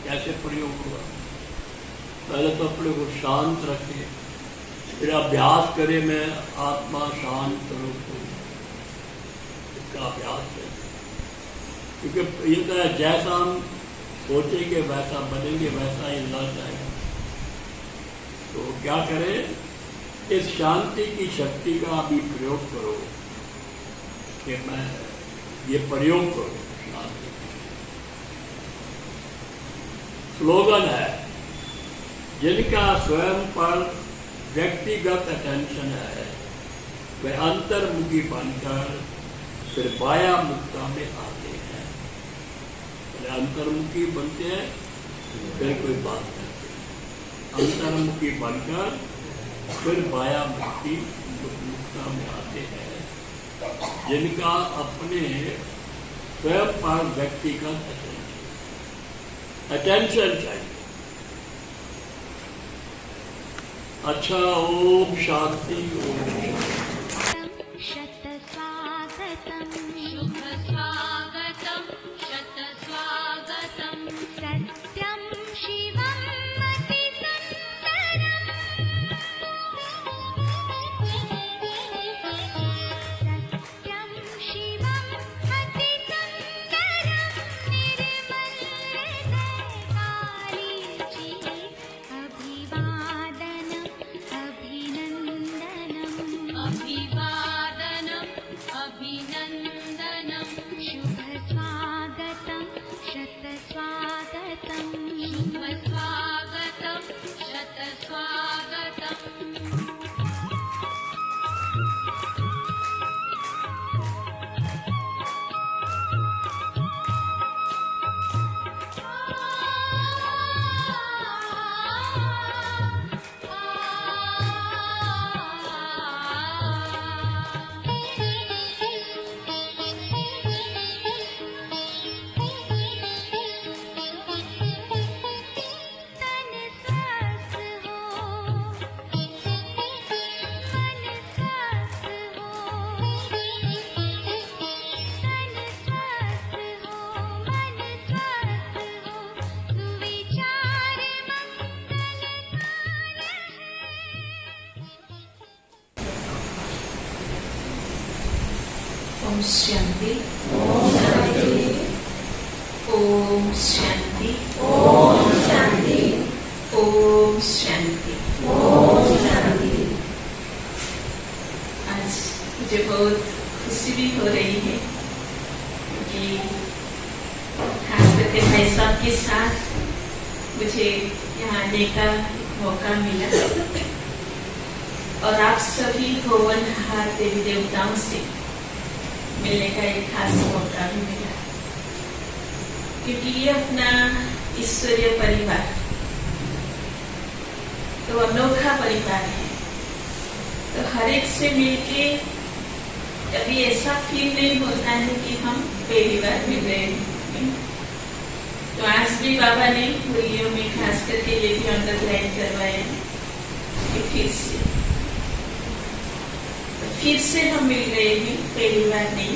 S1: कैसे प्रयोग होगा? पहले तो अपने को शांत रखें, फिर अभ्यास करें मैं आत्मा शांत स्वरूप हूँ, इसका अभ्यास करें। क्योंकि ये तो है, जैसा हम सोचेंगे वैसा बनेंगे, वैसा ही लग जाएगा। तो क्या करें? इस शांति की शक्ति का अभी प्रयोग करो कि मैं ये प्रयोग करूं। शांति स्लोगन है, जिनका स्वयं पर व्यक्तिगत अटेंशन है वे अंतर्मुखी बनकर फिर बाया मुक्ता में आते हैं। पहले अंतर्मुखी बनते हैं फिर कोई बात करते हैं। अंतर्मुखी बनकर फिर बाया मुक्ता में आते हैं, जिनका अपने स्वयं पर व्यक्तिगत अटेंशन चाहिए। अच्छा, ओम शांति। ओम
S2: शत स्वागतम शुभ स्वागतम शत स्वागतम सत्यम शिवम मति संतरम सत्यम शिवम मति संतरम निर्मल हृदयकारी चिरे अभिवादनम अभिवादनम अभिनंदनम शुभ स्वागतम शत स्वागतम शुभ स्वागतम शत स्वागतम।
S3: ओम शांति। ओम शांति। ओम शांति। ओम शांति। ओम शांति। ओम शांति। आज मुझे बहुत खुशी भी हो रही है कि खास करके भाई साहब के साथ मुझे यहाँ आने का मौका मिला और आप सभी होनहार देवी देवताओं से मिलने का एक खास मौका भी मिला, क्योंकि ये अपना ईश्वरीय परिवार तो अनोखा परिवार है। तो हर एक से मिलके कभी ऐसा फील नहीं होता है कि हम पहली बार मिल रहे हैं। तो आज भी बाबा ने होलियों में खास करके ये भी अंडरलाइन करवाया कि फिर से हम मिल रहे हैं, पहली बार नहीं,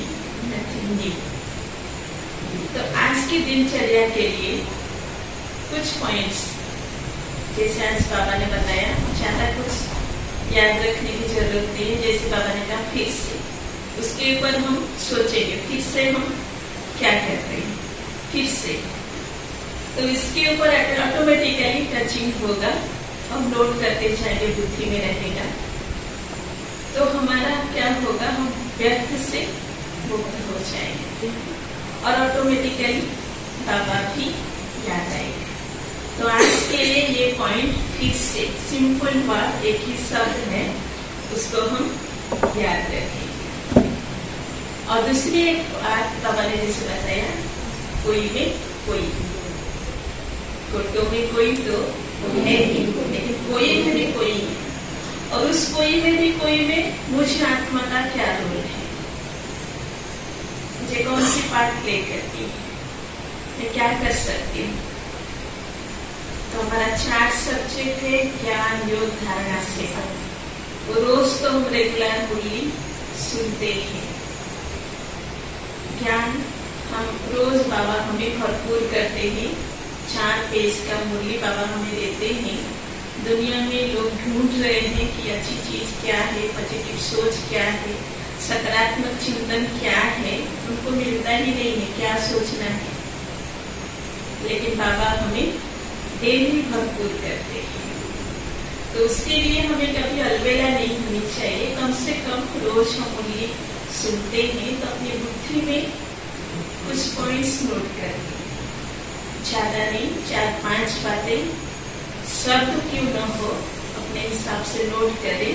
S3: नथिंग न्यू। तो आज की दिनचर्या के लिए कुछ पॉइंट्स जैसे आज बाबा ने बताया, ज्यादा कुछ याद रखने की जरूरत नहीं है। जैसे बाबा ने कहा फिर से, उसके ऊपर हम सोचेंगे फिर से हम क्या कर रहे हैं, फिर से, तो इसके ऊपर ऑटोमेटिकली टचिंग होगा हम नोट करते जाएंगे, बुद्धि में रहेगा, तो हमारा क्या होगा, हम व्यर्थ से मुक्त हो जाएंगे और ऑटोमेटिकली बाबा भी याद आएगा। तो आज के लिए ये पॉइंट फिर से सिंपल बात, एक ही शब्द है, उसको हम याद रखेंगे। और दूसरी एक बात बाबा ने जैसे बताया, कोई में कोई, कोटो में कोई तो है ही, लेकिन कोई में भी कोई है, और उस कोई में भी कोई में मुझ आत्मा का क्या रोल है, मुझे कौन सी पार्ट प्ले करती है, मैं क्या कर सकती हूँ। तो हमारा 4 सब्जेक्ट है, ज्ञान, योग, धारणा, सेवा। वो रोज तो हम रेगुलर मुरली सुनते हैं। ज्ञान हम रोज बाबा हमें भरपूर करते हैं, 4 पेज का मुरली बाबा हमें देते हैं। दुनिया में लोग ढूंढ रहे हैं कि अच्छी चीज क्या है, पॉजिटिव सोच क्या है, सकारात्मक चिंतन क्या है, उनको मिलता ही नहीं है क्या सोचना है। लेकिन बाबा हमें डेली भरपूर करते हैं, तो उसके लिए हमें कभी अलबेला नहीं होनी चाहिए। कम से कम रोज हम मुरली सुनते हैं तो अपनी बुद्धि में कुछ पॉइंट्स नोट करते हैं, ज्यादा नहीं, 4-5 बातें, शब्द क्यों न हो, अपने हिसाब से नोट करें,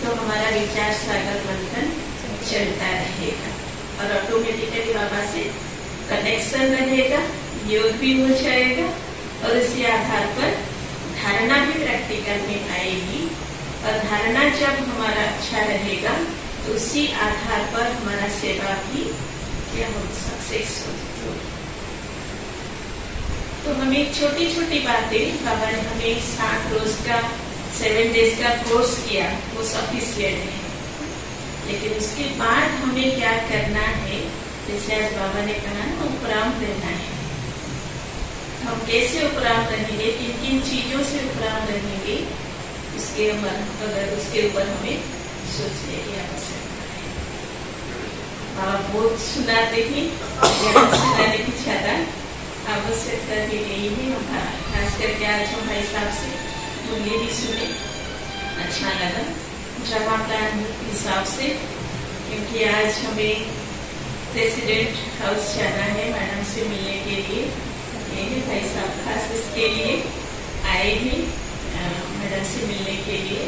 S3: तो हमारा विचार सागर मंथन चलता रहेगा और ऑटोमेटिकली बाबा से कनेक्शन रहेगा, योग भी हो जाएगा और इसी आधार पर धारणा भी प्रैक्टिकल में आएगी। और धारणा जब हमारा अच्छा रहेगा तो उसी आधार पर हमारा सेवा भी क्या हो, सक्सेस हो। तो हमें छोटी छोटी बातें, बाबा ने हमें 7 रोज का 7 डेज का कोर्स किया, वो सफिशिएंट है, लेकिन उसके बाद हमें क्या करना है, जैसे आज बाबा ने कहा ना, उपराम रहना है। हम कैसे उपराम रहेंगे, किन किन चीजों से उपराम रहेंगे, उसके ऊपर हमें सोचने की आवश्यकता है। बाबा बहुत सुनाते हैं, ज्ञान सुनाने की ज्यादा आवश्यकता भी नहीं है। खास करके आज हम भाई साहब से मुरली भी सुने, अच्छा लगा ड्रामा प्लान हिसाब से, क्योंकि आज हमें प्रेसिडेंट हाउस जाना है मैडम से मिलने के लिए। भाई साहब खास इसके लिए आए हैं, मैडम से मिलने के लिए,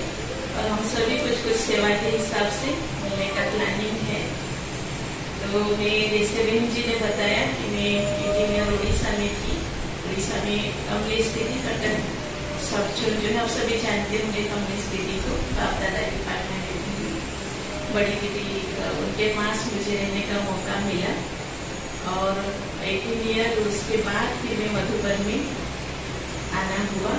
S3: और हम सभी कुछ सेवा के हिसाब से मिलने का प्लानिंग है। तो मैं जैसे बहन जी ने बताया कि मैं इंजीनियर उड़ीसा में थी, उड़ीसा में कमलेश दीदी कटन सब जो है आप सभी जानते होंगे कमलेश दीदी को, बाप दादा की पालना दीदी, बड़ी दीदी, उनके पास मुझे रहने का मौका मिला और 18 ईयर उसके बाद फिर मैं मधुबन में आना हुआ।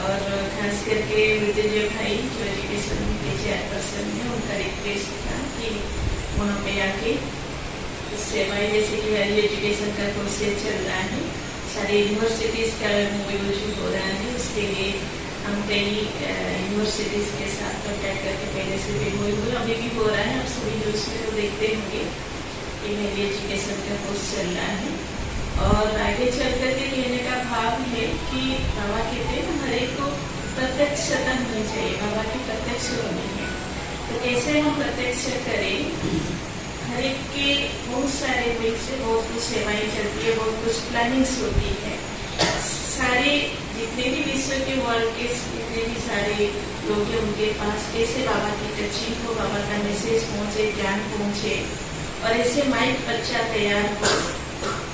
S3: और खास करके विजय भाई जो एजुकेशन के चेयरपर्सन है, उनका रिक्वेस्ट था कि वहाँ पे आके सेवाएं, जैसे कि हाई एजुकेशन का प्रोसेस चल रहा है, सारी यूनिवर्सिटीज का मूवमेंट हो रहा है, उसके लिए हम कई यूनिवर्सिटीज के साथ कॉन्टैक्ट करके पहले से भी हुए, अभी भी हो रहा है। आप सभी जो उसमें तो देखते होंगे कि मेरी एजुकेशन का कोर्स चल रहा है। और आगे चल करके कहने का भाव है कि बाबा कहते हैं हर एक को प्रत्यक्षता होनी चाहिए, बाबा की प्रत्यक्ष होनी है। तो कैसे हम प्रत्यक्ष करें, हर एक के बहुत सारे वीक से बहुत कुछ सेवाएं चलती है, बहुत कुछ प्लानिंग्स होती है। सारे जितने भी विश्व के वर्ल्ड के जितने भी सारे लोग हैं उनके पास कैसे बाबा की टचिंग हो, बाबा का मैसेज पहुँचे, ज्ञान पहुँचे, और ऐसे माइक बच्चा तैयार हो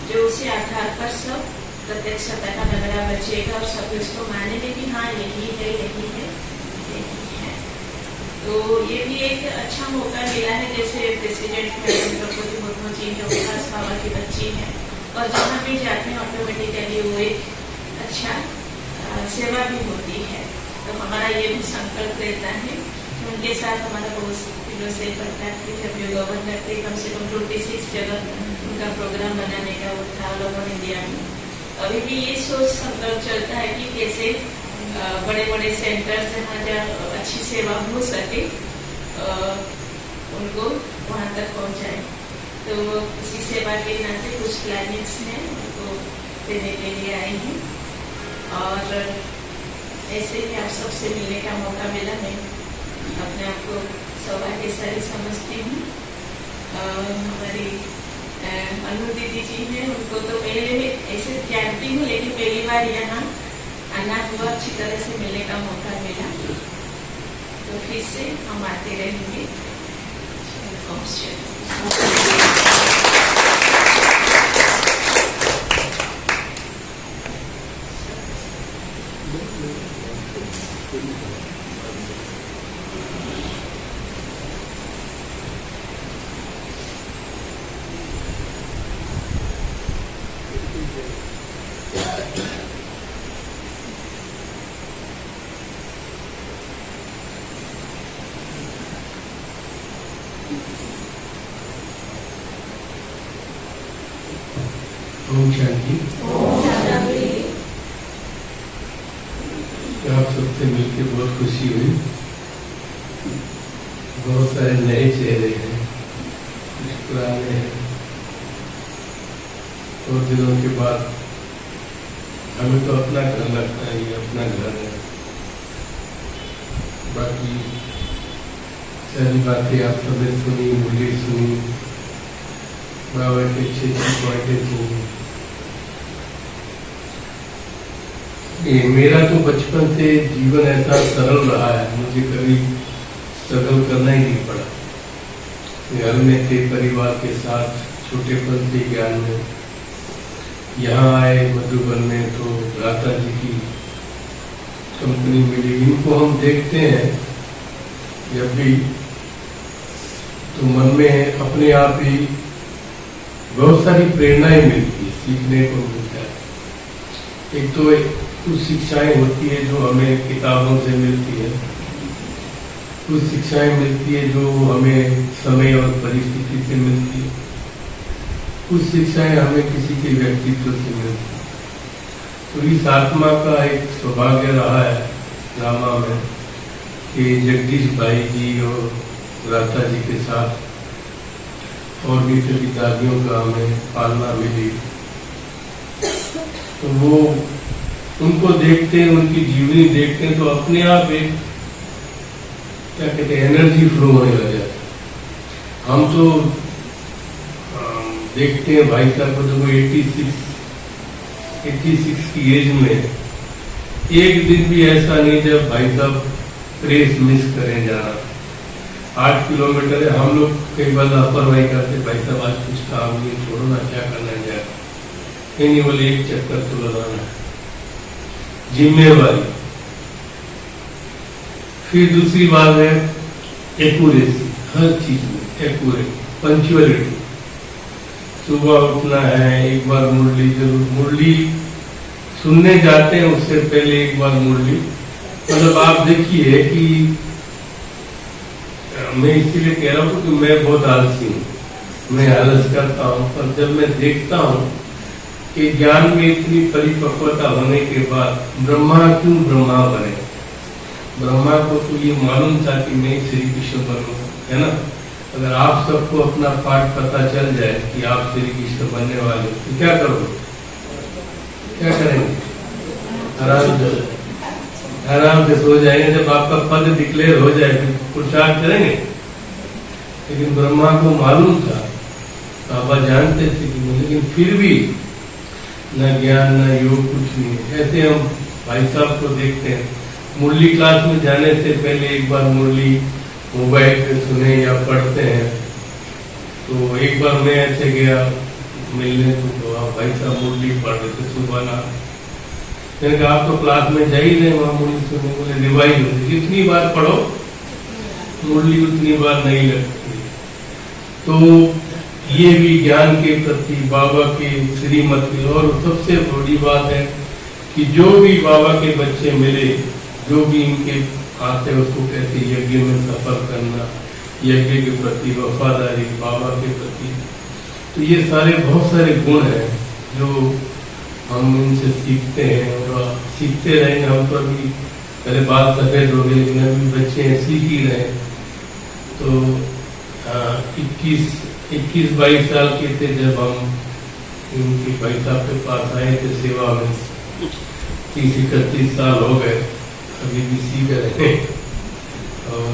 S3: जो उसी आधार पर सब प्रत्यक्षता का नगरा बचेगा और सब उसको मानेंगे कि हाँ यही है, यही है, यही है। तो ये भी एक अच्छा मौका मिला है, जैसे प्रेसिडेंट द्रौपदी मुर्मू जी है, उनके पास बाबा की बच्ची है, और जहाँ भी जाते हैं ऑटोमेटिकली वो एक अच्छा सेवा भी होती है। तो हमारा ये भी संकल्प रहता है, उनके साथ हमारा बहुत दिनों से कॉन्टैक्ट है, जब योगा करते कम से कम 26 जगह उनका प्रोग्राम बनाने का वो था ऑल ओवर इंडिया में। अभी भी ये सोच संकल्प चलता है कि कैसे बड़े बड़े सेंटर्स जहाँ अच्छी सेवा हो सके उनको वहाँ तक पहुँचाए। तो इसी सेवा के नाते कुछ प्लानिंग्स हैं, उनको देने के लिए आए हैं। और ऐसे ही आप सबसे मिलने का मौका मिला। मैं अपने आप को सौभाग्यशाली समझती हूँ। हमारी अनु दीदी जी हैं, उनको तो पहले ऐसे जानती हूँ, लेकिन पहली बार यहाँ आना हुआ, अच्छी तरह से मिलने का मौका मिला। तो फिर से हम आते रहेंगे।
S4: ओम शांति। आप सबसे मिलकर बहुत खुशी हुई। बहुत सारे नए चेहरे हैं, कुछ पुराने हैं। और दिनों के बाद हमें तो अपना घर लगता है, ये अपना घर है। बाकी सारी बातें आप सबने सुनी, मुझे सुनी, बाबा के अच्छी बातें सुनी। मेरा तो बचपन से जीवन ऐसा सरल रहा है, मुझे कभी स्ट्रगल करना ही नहीं पड़ा। घर में थे, परिवार के साथ, छोटेपन से ज्ञान में। यहाँ आए मधुबन में तो राधा जी की कंपनी मिली। इनको हम देखते हैं जब भी, तो मन में अपने आप ही बहुत सारी प्रेरणाएं मिलती है, सीखने को मिलता है। एक तो कुछ शिक्षाएं होती है जो हमें किताबों से मिलती है, कुछ शिक्षाएं मिलती है जो हमें समय और परिस्थिति से मिलती है, कुछ शिक्षाएं हमें किसी के व्यक्तित्व से मिलती है। तो इस आत्मा का एक सौभाग्य रहा है रामा में कि जगदीश भाई जी और राधा जी के साथ और भी सभी दादियों का हमें पालना मिली। तो वो उनको देखते हैं, उनकी जीवनी देखते हैं तो अपने आप एक क्या कहते हैं एनर्जी फ्लो होने लग जाता है। हम तो देखते हैं भाई साहब को, जब वो 86 की एज में एक दिन भी ऐसा नहीं जब भाई साहब प्रेस मिस करें जाना। 8 किलोमीटर है, हम लोग कई बार लापरवाही करते, भाई साहब आज कुछ काम नहीं, छोड़ो ना, क्या करना है, नहीं बोले एक चक्कर तो लगाना है, जिम्मेवारी। फिर दूसरी बात है एक्यूरेसी, हर चीज में एक्यूरेट, पंक्चुअलिटी। सुबह उठना है, एक बार मुरली जरूर, मुरली सुनने जाते हैं उससे पहले एक बार मुरली। मतलब आप देखिए कि मैं इसीलिए कह रहा हूँ कि मैं बहुत आलसी हूँ, मैं आलस करता हूँ, पर जब मैं देखता हूँ कि ज्ञान में इतनी परिपक्वता होने के बाद ब्रह्मा क्यों ब्रह्मा बने। ब्रह्मा को तो ये मालूम था कि मैं श्री कृष्ण बनूं, है ना। अगर आप सबको अपना पाठ पता चल जाए कि आप श्री कृष्ण बनने वाले तो क्या करोगे, क्या करेंगे? आराम से सो जाएंगे। जब आपका पद डिक्लेयर हो जाए फिर पुरुषार्थ करेंगे। लेकिन ब्रह्मा को मालूम था, बाबा जानते थे कि, लेकिन फिर भी न ज्ञान न योग कुछ नहीं। ऐसे हम भाई साहब को देखते हैं, मुरली क्लास में जाने से पहले एक बार मुरली मोबाइल पे सुने या पढ़ते हैं। तो एक बार मैं ऐसे गया मिलने तो भाई साहब मुरली पढ़ रहे थे सुबह ना। मैंने कहा आप तो क्लास में जा ही रहे वहाँ मुरली सुने, बोले रिवाइज होती, जितनी बार पढ़ो मुरली उतनी बार नहीं लगती। तो ये भी ज्ञान के प्रति बाबा के श्रीमती। और सबसे बड़ी बात है कि जो भी बाबा के बच्चे मिले, जो भी इनके आते उसको कहते यज्ञ में सफर करना, यज्ञ के प्रति वफादारी, बाबा के प्रति। तो ये सारे बहुत सारे गुण हैं जो हम इनसे सीखते हैं और सीखते रहेंगे। हम तो अभी पहले बाल सफेद हो गए, लेकिन अभी बच्चे हैं, सीख ही रहे। तो 21-22 साल के थे जब हम इनके भाई साहब के पास आए थे सेवा में। 30-31 साल हो गए। अभी भी सीख रहे हैं और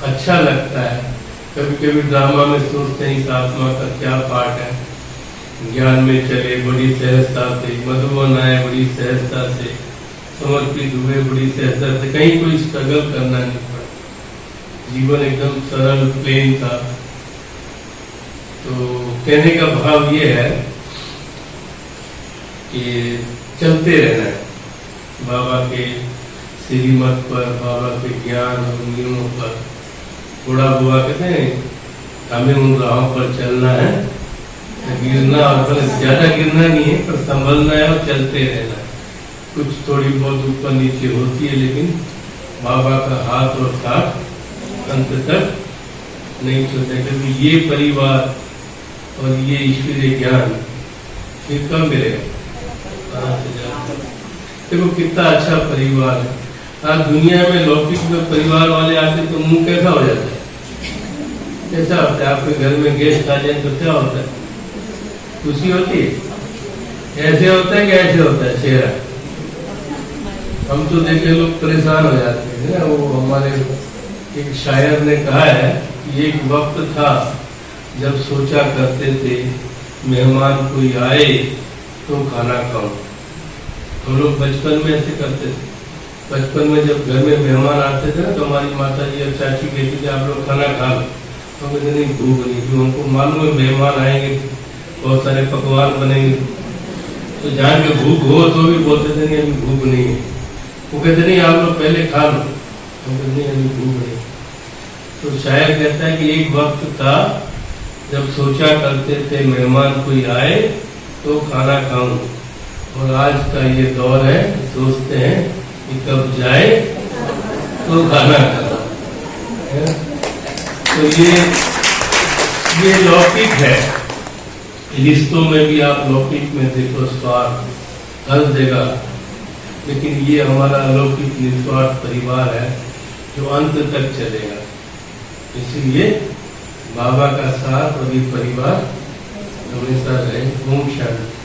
S4: अच्छा लगता है। कभी कभी ड्रामा में सोचते हैं इस आत्मा का क्या पार्ट है, ज्ञान में चले बड़ी सहजता से, मधुबन आए बड़ी सहजता से, समर्पित हुए बड़ी सहजता से, कहीं कोई स्ट्रगल करना नहीं पड़ा, जीवन एकदम सरल प्लेन था। तो कहने का भाव ये है कि चलते रहना है बाबा के श्रीमत पर, बाबा के ज्ञान और नियमों पर। थोड़ा बुआ कहते हैं हमें उन राहों पर चलना है, गिरना और ज्यादा गिरना नहीं है, पर संभलना है और चलते रहना है। कुछ थोड़ी बहुत ऊपर नीचे होती है, लेकिन बाबा का हाथ और साथ अंत तक नहीं चलता। क्योंकि ये परिवार और ये ईश्वरीय ज्ञान फिर कब मिलेगा, कहाँ से जाएगा। देखो कितना अच्छा परिवार है। आज दुनिया में लौकिक में परिवार वाले आते तो मुंह कैसा हो जाता है, कैसा होता है। आपके घर में गेस्ट आ जाए तो क्या होता है, खुशी होती है, ऐसे होता है कि ऐसे होता है चेहरा। हम तो देखे लोग परेशान हो जाते हैं ना। वो हमारे एक शायर ने कहा है कि एक वक्त था जब सोचा करते थे मेहमान कोई आए तो खाना खाओ। हम लोग बचपन में ऐसे करते थे। बचपन में जब घर में मेहमान आते थे ना तो हमारी माता जी और चाची कहती थी आप लोग खाना खा लो। तो कहते नहीं भूख नहीं थी, उनको मालूम है मेहमान आएंगे, बहुत सारे पकवान बनेंगे, तो जान के भूख हो तो भी बोलते थे नहीं अभी भूख नहीं है। वो कहते नहीं आप लोग पहले खा लो, हम कहते नहीं अभी भूख नहीं। तो शायर कहता है कि एक वक्त था जब सोचा करते थे मेहमान कोई आए तो खाना खाऊं, और आज का ये दौर है सोचते हैं कि कब जाए तो खाना खाओ। तो ये लौकिक है। रिश्तों में भी आप लौकिक में देखो स्वार्थ हर जगह, लेकिन ये हमारा अलौकिक निस्वार्थ परिवार है जो अंत तक चलेगा। इसलिए बाबा का साथ और ये परिवार हमेशा रहे। ओम शांति।